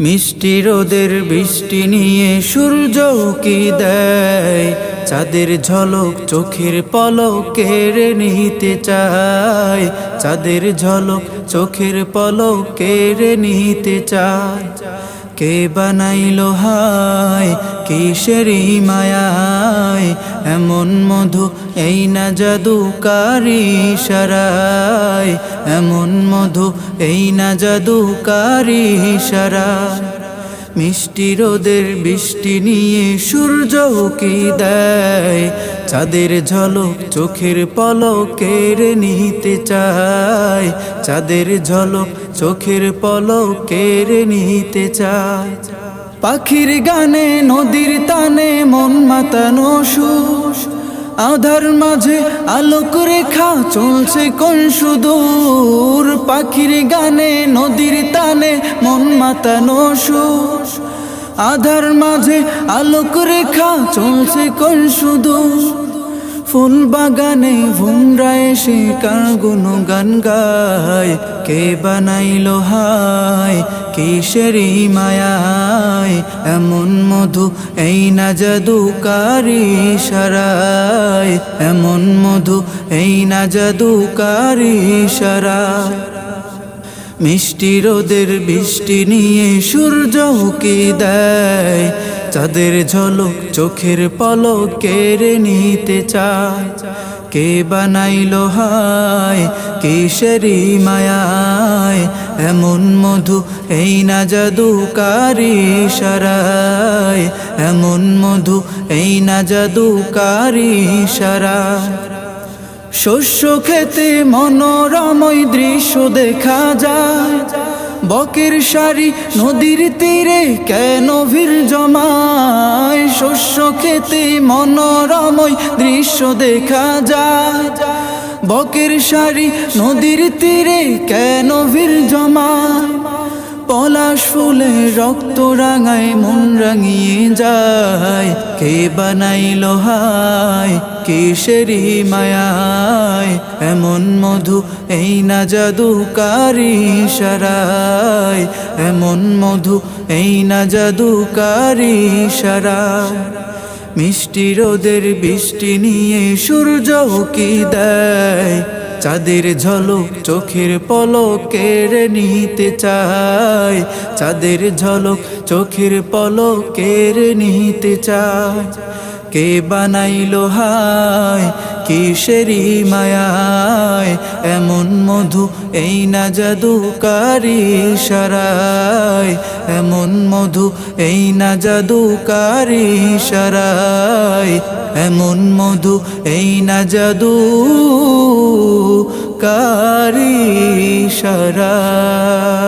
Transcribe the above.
মিষ্টি রোদের বৃষ্টি নিয়ে সূর্য উকি দেয়, চাঁদের ঝলক চোখের পলক কেড়ে নিতে চায়, চাঁদের ঝলক চোখের পলক কেড়ে নিতে চায়। কে বানাইলো হায় কিসেরি মায়ায়, এমন মধু এই না জাদুকারি ইশারায়, এমন মধু এই না জাদুকারি ইশারায়। মিষ্টি রোদের বৃষ্টি নিয়ে সূর্য উকি দেয়, চাঁদের ঝলক চোখের পলক কেড়ে নিতে চায়, চাঁদের ঝলক চোখের পলক কেড়ে নিতে চায়। পাখির গানে নদীর টানে মন মাতানো সুর, আধার মাঝে আলোক রেখা চলছে কোন সুদূর। পাখির গানে নদীর টানে মন মাতানো সুর, আধার মাঝে আলোক রেখা চলছে কোন সুদূর। ফুল বাগানে ভুমরা এসে কার গুণগান গায়, কে বানাইলো হায় কিসেরি মায়ায়, এমন মধু এই না জাদুকারি ইশারায়, এমন মধু এই না জাদুকারি ইশারায়। মিষ্টি রোদের বৃষ্টি নিয়ে সূর্য উকি দেয়, চাঁদের ঝলক চোখের পলক কেড়ে নিতে চায়। কে বানাইলো হায় কিসেরি মায়ায়, এমন মধু এই না জাদুকারি ইশারায়, এমন মধু এই না জাদুকারি ইশারায়। শস্য খেতে মনোরময় দৃশ্য দেখা যায়, বকের সারি নদীর তীরে কেন ভিড় জমায়। শস্য খেতে মনোরময় দৃশ্য দেখা যায়, বকের সারি নদীর তীরে কেন ভিড় জমায়। পলাশ ফুলে রক্ত রাঙায় মন রাঙিয়ে যায়, কে বানাইলো হায় কিসেরি মায়ায়, এমন মধু এই না জাদুকারি ইশারায়, এমন মধু এই না জাদুকারি ইশারায়। মিষ্টি রোদের বৃষ্টি নিয়ে সূর্য উকি দেয়, চাঁদের ঝলক চোখের পলক কেড়ে নিতে চায়, চাঁদের ঝলক চোখের পলক কেড়ে নিতে চায়। কে বানাইলো হায় কিসেরি মায়ায়, এমন মধু এই না জাদুকারি ইশারায়, এমন মধু এই না জাদুকারি ইশারায়, এমন মধু এই না জাদুকারি ইশারায়।